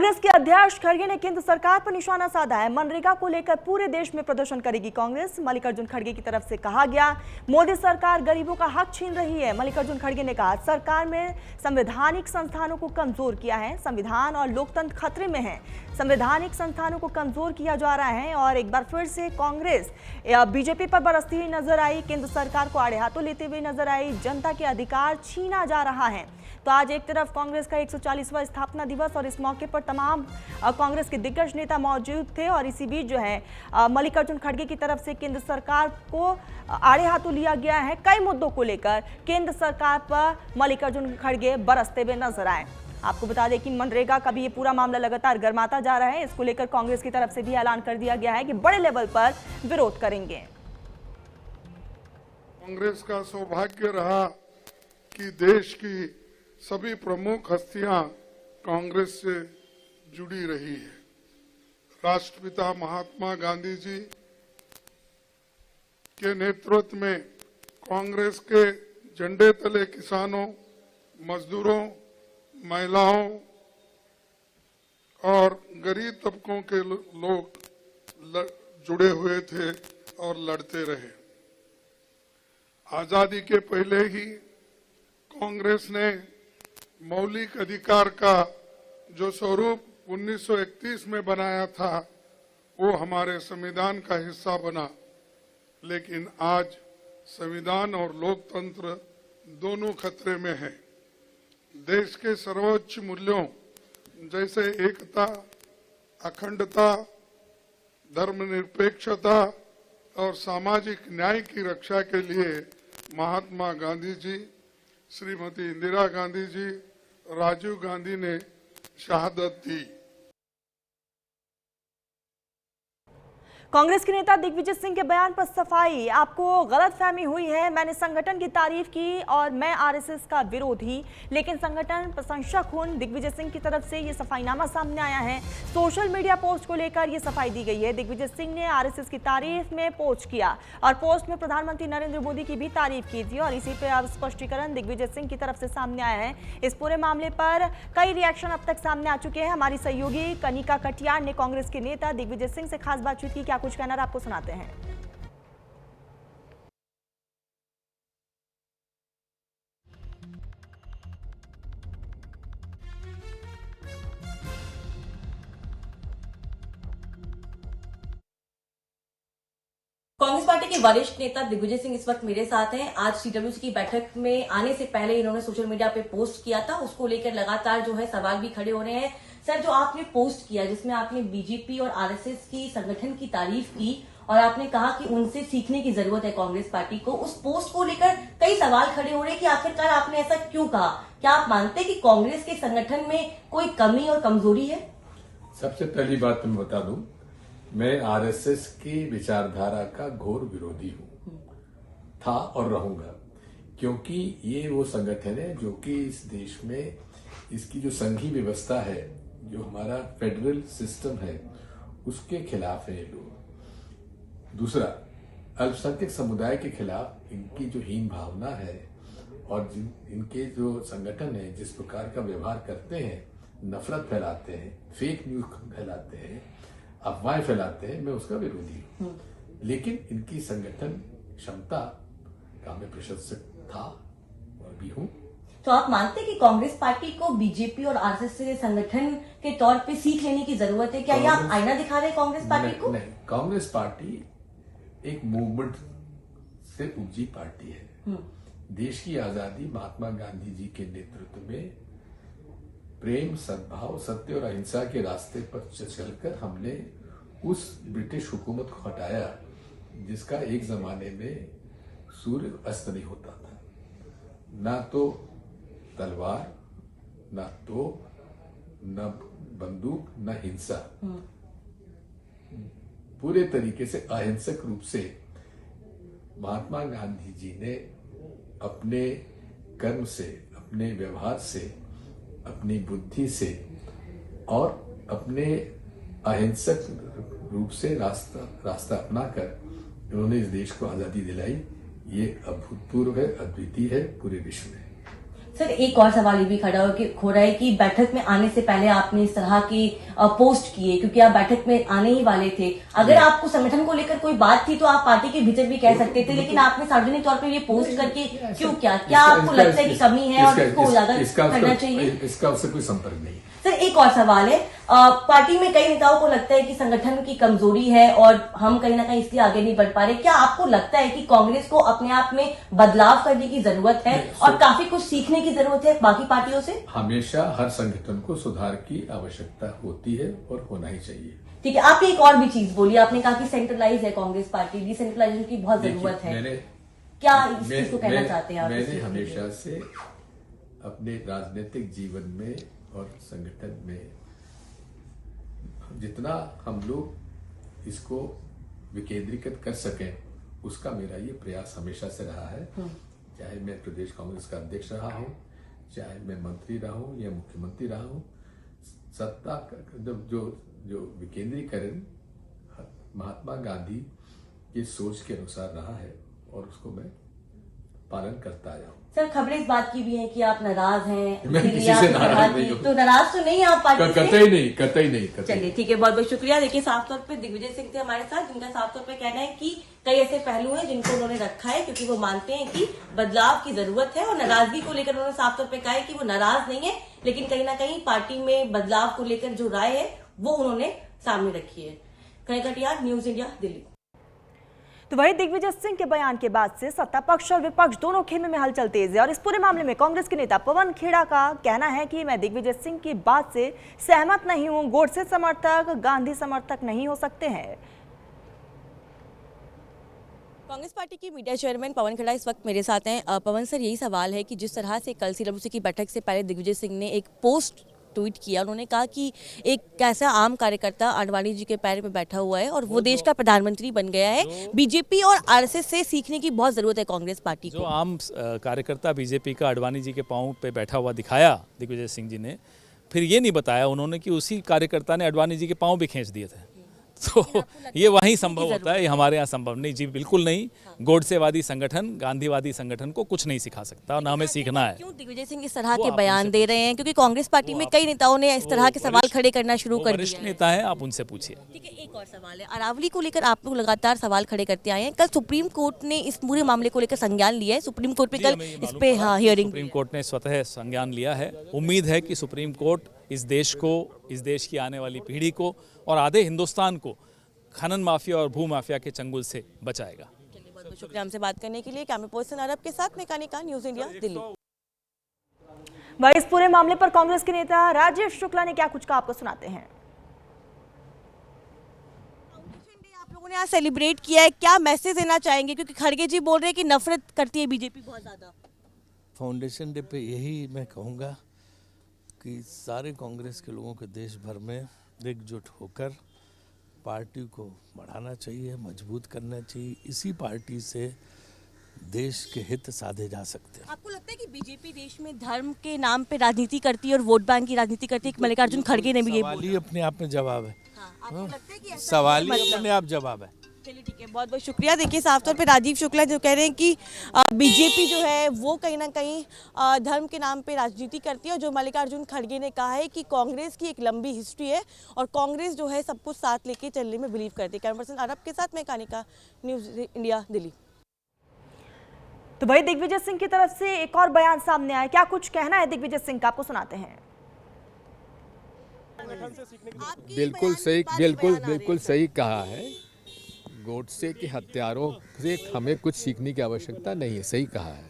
कांग्रेस के अध्यक्ष खड़गे ने केंद्र सरकार पर निशाना साधा है। मनरेगा को लेकर पूरे देश में प्रदर्शन करेगी कांग्रेस। मल्लिकार्जुन खड़गे की तरफ से कहा गया, मोदी सरकार गरीबों का हक छीन रही है। मल्लिकार्जुन खड़गे ने कहा, सरकार में संवैधानिक संस्थानों को कमजोर किया है, संविधान और लोकतंत्र खतरे में है। संवैधानिक संस्थानों को कमजोर किया जा रहा है और एक बार फिर से कांग्रेस बीजेपी पर बरसती हुई नजर आई, केंद्र सरकार को आड़े हाथों लेते हुए नजर आई। जनता के अधिकार छीना जा रहा है। तो आज एक तरफ कांग्रेस का 140वां स्थापना दिवस और इस मौके पर तमाम कांग्रेस के दिग्गज नेता मौजूद थे और इसी बीच जो है मल्लिकार्जुन खड़गे की तरफ से केंद्र सरकार को आड़े हाथों लिया गया है। कई मुद्दों को लेकर केंद्र सरकार पर मल्लिकार्जुन खड़गे बरसते हुए नजर आए। आपको बता दें कि मनरेगा का भी ये पूरा मामला लगातार गर्माता जा रहा है। इसको लेकर कांग्रेस की तरफ से भी ऐलान कर दिया गया है कि बड़े लेवल पर विरोध करेंगे। कांग्रेस का सौभाग्य रहा कि देश की सभी प्रमुख हस्तियां कांग्रेस से जुड़ी रही है। राष्ट्रपिता महात्मा गांधी जी के नेतृत्व में कांग्रेस के झंडे तले किसानों, मजदूरों, महिलाओं और गरीब तबकों के लोग जुड़े हुए थे और लड़ते रहे। आजादी के पहले ही कांग्रेस ने मौलिक अधिकार का जो स्वरूप 1931 में बनाया था वो हमारे संविधान का हिस्सा बना, लेकिन आज संविधान और लोकतंत्र दोनों खतरे में है। देश के सर्वोच्च मूल्यों जैसे एकता, अखंडता, धर्मनिरपेक्षता और सामाजिक न्याय की रक्षा के लिए महात्मा गांधी जी, श्रीमती इंदिरा गांधी जी, राजीव गांधी ने शहादत दी। कांग्रेस के नेता दिग्विजय सिंह के बयान पर सफाई, आपको गलतफहमी हुई है। मैंने संगठन की तारीफ की और मैं आरएसएस का विरोधी, लेकिन संगठन प्रशंसक हूं। दिग्विजय सिंह की तरफ से ये सफाईनामा सामने आया है। सोशल मीडिया पोस्ट को लेकर ये सफाई दी गई है। दिग्विजय सिंह ने आरएसएस की तारीफ में पोस्ट किया और पोस्ट में प्रधानमंत्री नरेंद्र मोदी की भी तारीफ की थी और इसी पे अब स्पष्टीकरण दिग्विजय सिंह की तरफ से सामने आया है। इस पूरे मामले पर कई रिएक्शन अब तक सामने आ चुके हैं। हमारी सहयोगी कनिका कटियार ने कांग्रेस के नेता दिग्विजय सिंह से खास बातचीत की। क्या कुछ कहना आपको सुनाते हैं। कांग्रेस पार्टी के वरिष्ठ नेता दिग्विजय सिंह इस वक्त मेरे साथ हैं। आज सीडब्ल्यूसी की बैठक में आने से पहले इन्होंने सोशल मीडिया पे पोस्ट किया था, उसको लेकर लगातार जो है सवाल भी खड़े हो रहे हैं। सर, जो आपने पोस्ट किया जिसमें आपने बीजेपी और आरएसएस की संगठन की तारीफ की और आपने कहा कि उनसे सीखने की जरूरत है कांग्रेस पार्टी को, उस पोस्ट को लेकर कई सवाल खड़े हो रहे हैं कि आखिरकार आपने ऐसा क्यों कहा? क्या आप मानते हैं कि कांग्रेस के संगठन में कोई कमी और कमजोरी है? सबसे पहली बात मैं बता दूं, मैं आरएसएस की विचारधारा का घोर विरोधी हूं, था और रहूंगा, क्योंकि ये वो संगठन है जो कि इस देश में इसकी जो संघीय व्यवस्था है, जो हमारा फेडरल सिस्टम है, उसके खिलाफ है ये लोग। दूसरा, अल्पसंख्यक समुदाय के खिलाफ इनकी जो हीन भावना है और इनके जो संगठन है जिस प्रकार का व्यवहार करते हैं, नफरत फैलाते हैं, फेक न्यूज फैलाते हैं, अफवाहें फैलाते हैं, मैं उसका विरोधी हूं। लेकिन इनकी संगठन क्षमता का मैं प्रशंसक था और भी हूं। तो आप मानते हैं कि कांग्रेस पार्टी को बीजेपी और आरएसएस से संगठन के तौर पे सीख लेने की जरूरत है? क्या ये आप आईना दिखा रहे हैं कांग्रेस पार्टी को? नहीं, कांग्रेस पार्टी एक मूवमेंट से उपजी पार्टी है। देश की आजादी महात्मा गांधी जी के नेतृत्व में प्रेम, सद्भाव, सत्य और अहिंसा के रास्ते पर चलकर हमने उस ब्रिटिश हुकूमत को हटाया जिसका एक जमाने में सूर्य अस्त नहीं होता था। ना तो तलवार, ना तो न बंदूक, न हिंसा, पूरे तरीके से अहिंसक रूप से महात्मा गांधी जी ने अपने कर्म से, अपने व्यवहार से, अपनी बुद्धि से और अपने अहिंसक रूप से रास्ता अपनाकर उन्होंने इस देश को आजादी दिलाई। ये अभूतपूर्व है, अद्वितीय है पूरे विश्व में। सर एक और सवाल ये भी खड़ा हो रहा है कि बैठक में आने से पहले आपने इस तरह की पोस्ट किए, क्योंकि आप बैठक में आने ही वाले थे। अगर आपको संगठन को लेकर कोई बात थी तो आप पार्टी के भीतर भी कह सकते थे, लेकिन आपने सार्वजनिक तौर पर ये पोस्ट करके क्यों किया? क्या आपको लगता है कि कमी है और इसको उजागर करना चाहिए? इसका उससे कोई संपर्क नहीं। सर एक और सवाल है, पार्टी में कई नेताओं को लगता है कि संगठन की कमजोरी है और हम कहीं ना कहीं इसलिए आगे नहीं बढ़ पा रहे। क्या आपको लगता है कि कांग्रेस को अपने आप में बदलाव करने की जरूरत है और काफी कुछ सीखने की जरूरत है बाकी पार्टियों से? हमेशा हर संगठन को सुधार की आवश्यकता होती है और होना ही चाहिए। ठीक है, आपने एक और भी चीज बोली, आपने कहा कि सेंट्रलाइज है कांग्रेस पार्टी, डिसेंट्रलाइजेशन की बहुत जरूरत है। क्या इस चीज को कहना चाहते हैं आप? मैंने हमेशा से अपने राजनीतिक जीवन में और संगठन में जितना हम लोग इसको विकेंद्रीकृत कर सकें, उसका मेरा ये प्रयास हमेशा से रहा है। चाहे मैं प्रदेश कांग्रेस का अध्यक्ष रहा हूं, चाहे मैं मंत्री रहा हूं या मुख्यमंत्री रहा हूं, सत्ता जो विकेंद्रीकरण महात्मा गांधी की सोच के अनुसार रहा है और उसको मैं पालन करता आया हूं। सर खबरें इस बात की भी हैं कि आप नाराज हैं। मैं किसी से नाराज नहीं हूं। तो नाराज तो नहीं आप पार्टी से? कतई नहीं। चलिए ठीक है, बहुत बहुत शुक्रिया। देखिए साफ तौर पे दिग्विजय सिंह थे हमारे साथ, जिनका साफ तौर पे कहना है कि कई ऐसे पहलू हैं जिनको उन्होंने रखा है क्योंकि वो मानते हैं कि बदलाव की जरूरत है, और नाराजगी को लेकर उन्होंने साफ तौर पे कहा है कि वो नाराज नहीं है, लेकिन कहीं ना कहीं पार्टी में बदलाव को लेकर जो राय है वो उन्होंने सामने रखी है। कहीं कटियार, न्यूज इंडिया, दिल्ली। तो वही दिग्विजय सिंह के बयान के बाद से सत्ता पक्ष और विपक्ष दोनों खेमे में हलचल तेज है, और इस पूरे मामले में कांग्रेस के नेता पवन खेड़ा का कहना है कि मैं दिग्विजय सिंह की बात से सहमत नहीं हूं, गोडसे समर्थक गांधी समर्थक नहीं हो सकते हैं। कांग्रेस पार्टी के मीडिया चेयरमैन पवन खेड़ा इस वक्त मेरे साथ हैं। पवन सर, यही सवाल है कि जिस तरह से कल सीडब्ल्यूसी की बैठक से पहले दिग्विजय सिंह ने एक पोस्ट ट्वीट किया, उन्होंने कहा कि एक कैसा आम कार्यकर्ता आडवाणी जी के पैर में बैठा हुआ है और वो देश का प्रधानमंत्री बन गया है। बीजेपी और आरएसएस से सीखने की बहुत जरूरत है कांग्रेस पार्टी को। जो आम कार्यकर्ता बीजेपी का आडवाणी जी के पांव पे बैठा हुआ दिखाया दिग्विजय सिंह जी ने, फिर ये नहीं बताया उन्होंने कि उसी कार्यकर्ता ने आडवाणी जी के पांव भी खींच दिए थे। तो ये वहीं संभव होता है, ये हमारे यहाँ संभव नहीं। जी बिल्कुल नहीं। गोडसेवादी संगठन गांधीवादी संगठन को कुछ नहीं सिखा सकता और ना हमें सीखना है। क्यों दिग्विजय सिंह इस तरह के बयान दे रहे हैं? क्योंकि कांग्रेस पार्टी में कई नेताओं ने इस तरह के सवाल खड़े करना शुरू कर दिया। वरिष्ठ नेता है, आप उनसे पूछिए। ठीक है, एक और सवाल है, अरावली को लेकर आप लोग लगातार सवाल खड़े करते आए हैं। कल सुप्रीम कोर्ट ने इस पूरे मामले को लेकर संज्ञान लिया है। सुप्रीम कोर्ट में कल इस पे हियरिंग, सुप्रीम कोर्ट ने स्वतः संज्ञान लिया है। उम्मीद है कि सुप्रीम कोर्ट इस देश को, इस देश की आने वाली पीढ़ी को और आधे हिंदुस्तान को खनन माफिया और भू माफिया के चंगुल से बचाएगा। चलिए, बहुत बहुत शुक्रिया हमसे बात करने के लिए। कैमरा पर्सन अरब के साथ मेकानिका, न्यूज इंडिया, दिल्ली। वही इस पूरे मामले पर कांग्रेस के नेता राजीव शुक्ला ने क्या कुछ कहा, आपको सुनाते हैं। आप लोगों ने आज सेलिब्रेट किया है, क्या मैसेज देना चाहेंगे? क्योंकि खड़गे जी बोल रहे हैं कि नफरत करती है बीजेपी बहुत ज्यादा। फाउंडेशन डे पे यही मैं कहूँगा कि सारे कांग्रेस के लोगों को देश भर में एकजुट होकर पार्टी को बढ़ाना चाहिए, मजबूत करना चाहिए। इसी पार्टी से देश के हित साधे जा सकते हैं। आपको लगता है कि बीजेपी देश में धर्म के नाम पे राजनीति करती है और वोट बैंक की राजनीति करती है? मल्लिकार्जुन खड़गे ने भी ये सवाल ही अपने आप में जवाब है। आपको लगता है कि ऐसा सवाल ही अपने आप जवाब है। चलिए ठीक है, बहुत बहुत शुक्रिया। देखिए साफ तौर पे राजीव शुक्ला जो कह रहे हैं कि बीजेपी जो है वो कहीं ना कहीं धर्म के नाम पे राजनीति करती है, और जो मल्लिकार्जुन खड़गे ने कहा है कि कांग्रेस की एक लंबी हिस्ट्री है और कांग्रेस जो है सब कुछ साथ लेके चलने में बिलीव करती है। कैमरा पर्सन अरब के साथ मेकानिका, न्यूज इंडिया, दिल्ली। तो वही दिग्विजय सिंह की तरफ से एक और बयान सामने आया, क्या कुछ कहना है दिग्विजय सिंह का, आपको सुनाते हैं। बिल्कुल सही कहा है। गोडसे के हत्यारों से हमें कुछ सीखने की आवश्यकता नहीं है, सही कहा है।